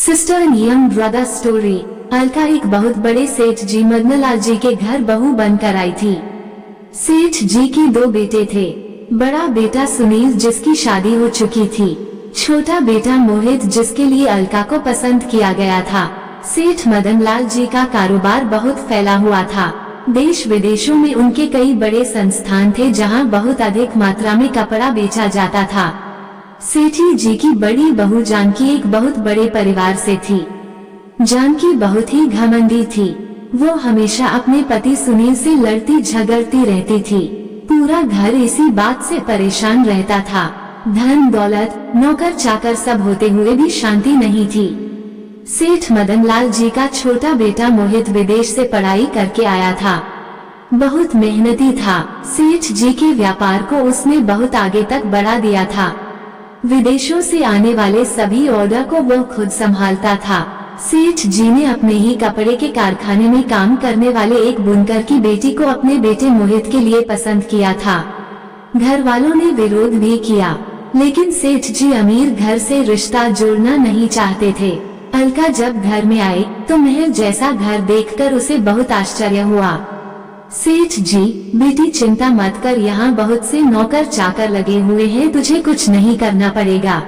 Sister and young brother story. Alka एक बहुत बड़े सेठ जी मदनलाल जी के घर बहू बनकर आई थी। सेठ जी के दो बेटे थे। बड़ा बेटा सुनील जिसकी शादी हो चुकी थी, छोटा बेटा मोहित जिसके लिए अलका को पसंद किया गया था। सेठ मदनलाल जी का कारोबार बहुत फैला हुआ था। देश विदेशों में उनके कई बड़े संस्थान थे जहां बहुत अधिक मात्रा में कपड़ा बेचा जाता था। सेठी जी की बड़ी बहू जानकी एक बहुत बड़े परिवार से थी। जानकी बहुत ही घमंडी थी। वो हमेशा अपने पति सुनील से लड़ती झगड़ती रहती थी। पूरा घर इसी बात से परेशान रहता था। धन दौलत नौकर चाकर सब होते हुए भी शांति नहीं थी। सेठ मदनलाल जी का छोटा बेटा मोहित विदेश से पढ़ाई करके आया था। बहुत मेहनती था। सेठ जी के व्यापार को उसने बहुत आगे तक बढ़ा दिया था। विदेशों से आने वाले सभी ऑर्डर को वो खुद संभालता था। सेठ जी ने अपने ही कपड़े के कारखाने में काम करने वाले एक बुनकर की बेटी को अपने बेटे मोहित के लिए पसंद किया था। घर वालों ने विरोध भी किया, लेकिन सेठ जी अमीर घर से रिश्ता जोड़ना नहीं चाहते थे। अलका जब घर में आई तो महल जैसा घर देखकर उसे बहुत आश्चर्य हुआ। सेठ जी, बेटी चिंता मत कर, यहाँ बहुत से नौकर चाकर लगे हुए हैं, तुझे कुछ नहीं करना पड़ेगा।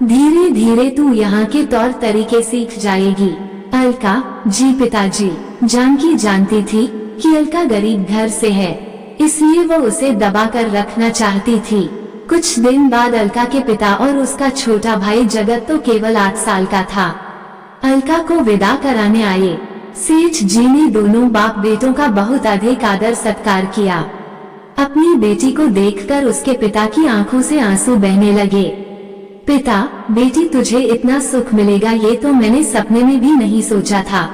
धीरे धीरे तू यहाँ के तौर तरीके सीख जाएगी। अलका, जी पिताजी। जानकी जानती थी कि अलका गरीब घर से है, इसलिए वो उसे दबा कर रखना चाहती थी। कुछ दिन बाद अलका के पिता और उसका छोटा भाई जगत तो केवल 8 साल का था, अलका को विदा कराने आए। सेठ जी ने दोनों बाप बेटों का बहुत अधिक आदर सत्कार किया। अपनी बेटी को देखकर उसके पिता की आंखों से आंसू बहने लगे। पिता, बेटी तुझे इतना सुख मिलेगा ये तो मैंने सपने में भी नहीं सोचा था।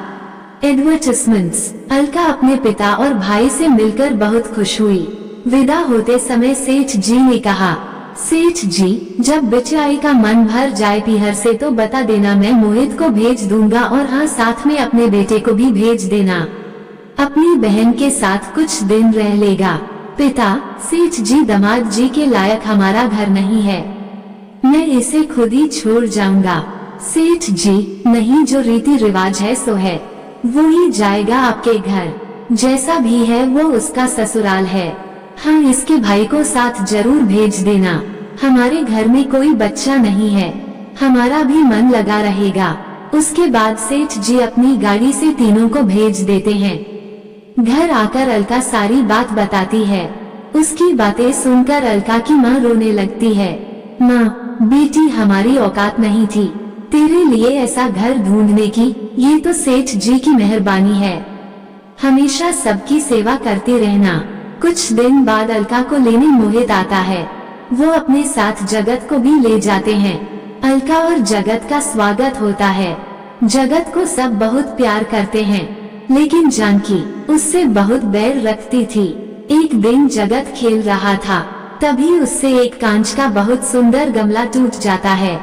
एडवर्टाइजमेंट्स। अलका अपने पिता और भाई से मिलकर बहुत खुश हुई। विदा होते समय सेठ जी ने कहा, सेठ जी, जब बेचारी का मन भर जाए पीहर से तो बता देना, मैं मोहित को भेज दूंगा और हाँ, साथ में अपने बेटे को भी भेज देना। अपनी बहन के साथ कुछ दिन रह लेगा। पिता, सेठ जी, दामाद जी के लायक हमारा घर नहीं है, मैं इसे खुद ही छोड़ जाऊंगा। सेठ जी, नहीं, जो रीति रिवाज है सो है, वो ही जाएगा आपके घर। जैसा भी है वो उसका ससुराल है। हाँ, इसके भाई को साथ जरूर भेज देना। हमारे घर में कोई बच्चा नहीं है, हमारा भी मन लगा रहेगा। उसके बाद सेठ जी अपनी गाड़ी से तीनों को भेज देते हैं। घर आकर अलका सारी बात बताती है। उसकी बातें सुनकर अलका की माँ रोने लगती है। माँ, बेटी, हमारी औकात नहीं थी तेरे लिए ऐसा घर ढूंढने की, ये तो सेठ जी की मेहरबानी है। हमेशा सबकी सेवा करते रहना। कुछ दिन बाद अलका को लेने मोहित आता है। वो अपने साथ जगत को भी ले जाते हैं। अलका और जगत का स्वागत होता है। जगत को सब बहुत प्यार करते हैं, लेकिन जानकी उससे बहुत बैर रखती थी। एक दिन जगत खेल रहा था, तभी उससे एक कांच का बहुत सुंदर गमला टूट जाता है।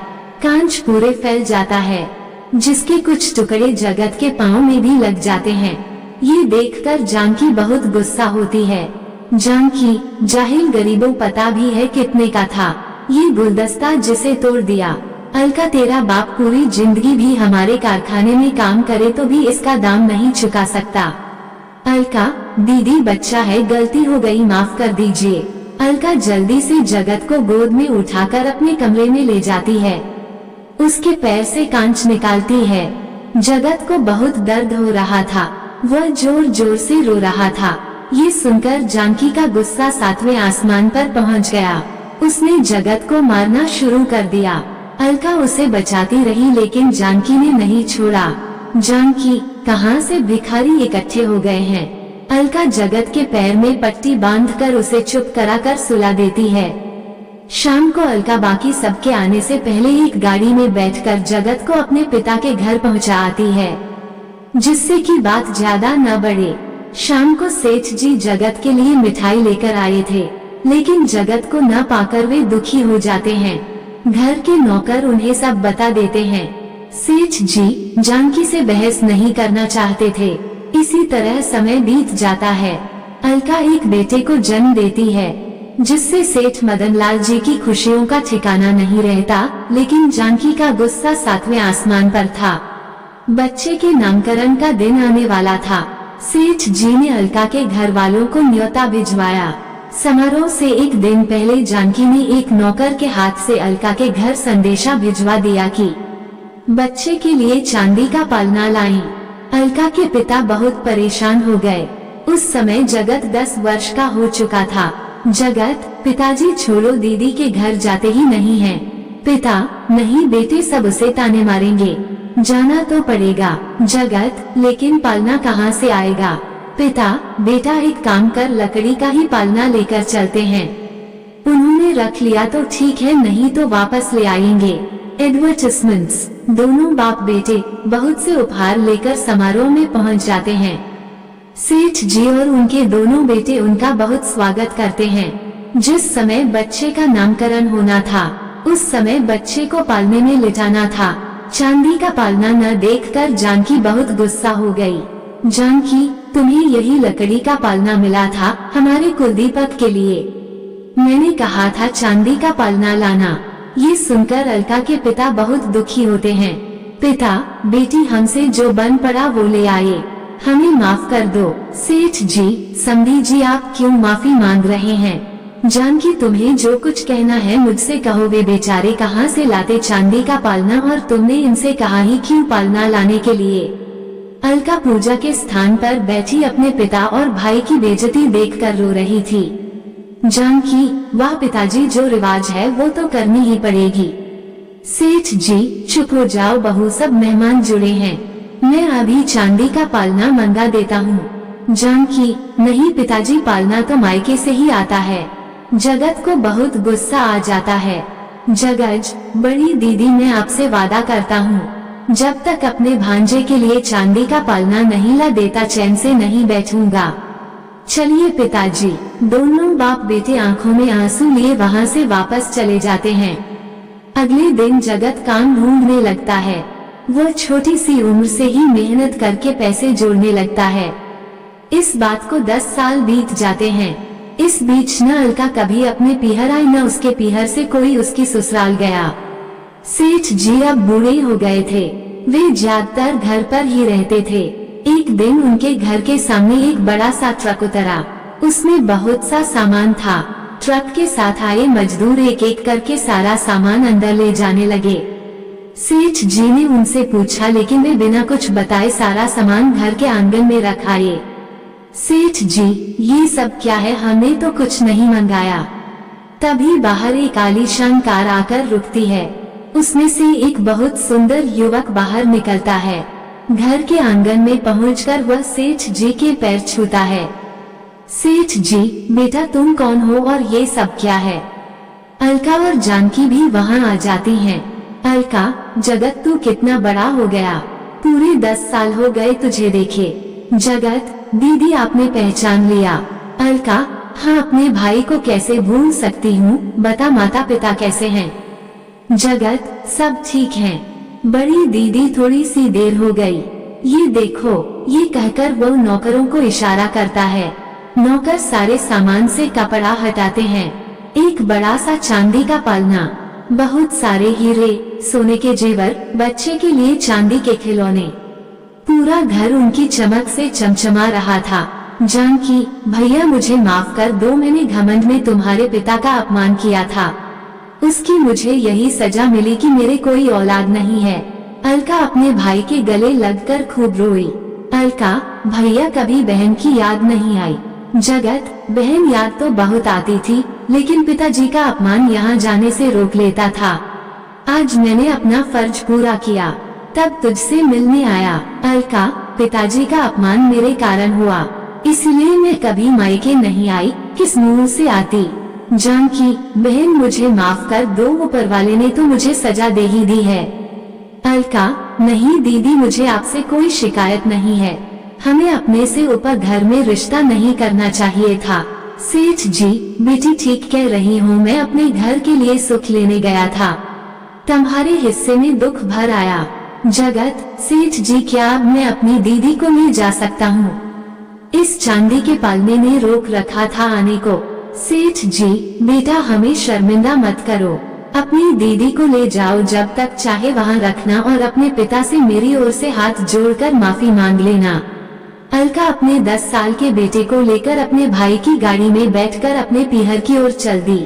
कांच पूरे फैल जाता है, जिसके कुछ टुकड़े जगत के पाँव में भी लग जाते हैं। ये देखकर जानकी बहुत गुस्सा होती है। जानकी, जाहिल गरीबों, पता भी है कितने का था ये गुलदस्ता जिसे तोड़ दिया। अलका, तेरा बाप पूरी जिंदगी भी हमारे कारखाने में काम करे तो भी इसका दाम नहीं चुका सकता। अलका, दीदी, बच्चा है, गलती हो गई, माफ कर दीजिए। अलका जल्दी से जगत को गोद में उठाकर अपने कमरे में ले जाती है। उसके पैर से कांच निकालती है। जगत को बहुत दर्द हो रहा था, वह जोर जोर से रो रहा था। ये सुनकर जानकी का गुस्सा 7वें आसमान पर पहुंच गया। उसने जगत को मारना शुरू कर दिया। अलका उसे बचाती रही, लेकिन जानकी ने नहीं छोड़ा। जानकी, कहां से भिखारी इकट्ठे हो गए हैं। अलका जगत के पैर में पट्टी बांधकर उसे चुप कराकर सुला देती है। शाम को अलका बाकी सबके आने से पहले एक गाड़ी में बैठकर जगत को अपने पिता के घर पहुंचा आती है, जिससे कि बात ज्यादा न बढ़े। शाम को सेठ जी जगत के लिए मिठाई लेकर आए थे, लेकिन जगत को न पाकर वे दुखी हो जाते हैं। घर के नौकर उन्हें सब बता देते हैं। सेठ जी जानकी से बहस नहीं करना चाहते थे। इसी तरह समय बीत जाता है। अलका एक बेटे को जन्म देती है। जिससे सेठ मदनलाल जी की खुशियों का ठिकाना नहीं रहता, लेकिन जानकी का गुस्सा 7वें आसमान पर था। बच्चे के नामकरण का दिन आने वाला था। सेठ जी ने अलका के घर वालों को न्योता भिजवाया। समारोह से एक दिन पहले जानकी ने एक नौकर के हाथ से अलका के घर संदेशा भिजवा दिया कि बच्चे के लिए चांदी का पालना लाई। अलका के पिता बहुत परेशान हो गए। उस समय जगत 10 वर्ष का हो चुका था। जगत, पिताजी छोड़ो, दीदी के घर जाते ही नहीं हैं। पिता, नहीं बेटे, सब उसे ताने मारेंगे, जाना तो पड़ेगा। जगत, लेकिन पालना कहाँ से आएगा? पिता, बेटा एक काम कर, लकड़ी का ही पालना लेकर चलते हैं। उन्होंने रख लिया तो ठीक है, नहीं तो वापस ले आएंगे। एडवर्टाइजमेंट्स। दोनों बाप बेटे बहुत से उपहार लेकर समारोह में पहुंच जाते हैं। सेठ जी और उनके दोनों बेटे उनका बहुत स्वागत करते हैं। जिस समय बच्चे का नामकरण होना था, उस समय बच्चे को पालने में लिटाना था। चांदी का पालना न देखकर जानकी बहुत गुस्सा हो गई। जानकी, तुम्हें यही लकड़ी का पालना मिला था हमारे कुलदीपक के लिए। मैंने कहा था चांदी का पालना लाना। ये सुनकर अलका के पिता बहुत दुखी होते हैं। पिता, बेटी हमसे जो बन पड़ा वो ले आए, हमें माफ कर दो। सेठ जी, समधी जी, आप क्यों माफी मांग रहे हैं? जानकी, तुम्हें जो कुछ कहना है मुझसे कहो। वे बेचारे कहाँ से लाते चांदी का पालना, और तुमने इनसे कहा ही क्यों पालना लाने के लिए? अलका पूजा के स्थान पर बैठी अपने पिता और भाई की बेइज्जती देखकर रो रही थी। जानकी, वाह पिताजी, जो रिवाज है वो तो करनी ही पड़ेगी। सेठ जी, चुप हो जाओ बहू, सब मेहमान जुड़े हैं, मैं अभी चांदी का पालना मंगा देता हूँ। जानकी, नहीं पिताजी, पालना तो मायके से ही आता है। जगत को बहुत गुस्सा आ जाता है। जगज, बड़ी दीदी, मैं आपसे वादा करता हूँ, जब तक अपने भांजे के लिए चांदी का पालना नहीं ला देता चैन से नहीं बैठूंगा। चलिए पिताजी। दोनों बाप बेटे आंखों में आंसू लिए वहाँ से वापस चले जाते हैं। अगले दिन जगत काम ढूंढने लगता है। वह छोटी सी उम्र से ही मेहनत करके पैसे जोड़ने लगता है। इस बात को 10 साल बीत जाते हैं। इस बीच न अलका कभी अपने पीहर आई, न उसके पीहर से कोई उसकी ससुराल गया। सेठ जी अब बूढ़े हो गए थे। वे ज्यादातर घर पर ही रहते थे। एक दिन उनके घर के सामने एक बड़ा सा ट्रक उतरा। उसमें बहुत सा सामान था। ट्रक के साथ आए मजदूर एक एक करके सारा सामान अंदर ले जाने लगे। सेठ जी ने उनसे पूछा, लेकिन वे बिना कुछ बताए सारा सामान घर के आंगन में रख आए। सेठ जी, ये सब क्या है? हमने तो कुछ नहीं मंगाया। तभी बाहर एक आलीशान कार आकर रुकती है। उसमें से एक बहुत सुंदर युवक बाहर निकलता है। घर के आंगन में पहुंचकर वह सेठ जी के पैर छूता है। सेठ जी, बेटा तुम कौन हो और ये सब क्या है? अलका और जानकी भी वहां आ जाती हैं। अलका, जगत तू कितना बड़ा हो गया, पूरे 10 साल हो गए तुझे देखे। जगत, दीदी आपने पहचान लिया। अलका, हाँ, अपने भाई को कैसे भूल सकती हूँ, बता माता पिता कैसे हैं? जगत, सब ठीक हैं। बड़ी दीदी, थोड़ी सी देर हो गई। ये देखो, ये कहकर वो नौकरों को इशारा करता है। नौकर सारे सामान से कपड़ा हटाते हैं। एक बड़ा सा चांदी का पालना, बहुत सारे हीरे, सोने के जेवर, बच्चे के लिए चांदी के खिलौने। पूरा घर उनकी चमक से चमचमा रहा था। जानकी, भैया मुझे माफ कर दो, मैंने घमंड में तुम्हारे पिता का अपमान किया था। उसकी मुझे यही सजा मिली कि मेरे कोई औलाद नहीं है। अलका अपने भाई के गले लगकर खूब रोई। अलका, भैया कभी बहन की याद नहीं आई। जगत, बहन याद तो बहुत आती थी, लेकिन पिताजी का अपमान यहाँ जाने से रोक लेता था। आज मैंने अपना फर्ज पूरा किया, तब तुझसे मिलने आया। अलका, पिताजी का अपमान मेरे कारण हुआ, इसलिए मैं कभी मायके नहीं आई, किस मुंह से आती। जानकी, बहन मुझे माफ कर दो, ऊपर वाले ने तो मुझे सजा दे ही दी है। अलका, नहीं दीदी, मुझे आपसे कोई शिकायत नहीं है, हमें अपने से ऊपर घर में रिश्ता नहीं करना चाहिए था। सेठ जी, बेटी ठीक कह रही हूँ, मैं अपने घर के लिए सुख लेने गया था, तुम्हारे हिस्से में दुख भर आया। जगत, सेठ जी क्या अब मैं अपनी दीदी को ले जा सकता हूँ? इस चांदी के पालने ने रोक रखा था आने को। सेठ जी, बेटा हमें शर्मिंदा मत करो, अपनी दीदी को ले जाओ, जब तक चाहे वहाँ रखना और अपने पिता से मेरी ओर से हाथ जोड़कर माफी मांग लेना। अलका अपने 10 साल के बेटे को लेकर अपने भाई की गाड़ी में बैठकर अपने पीहर की ओर चल दी।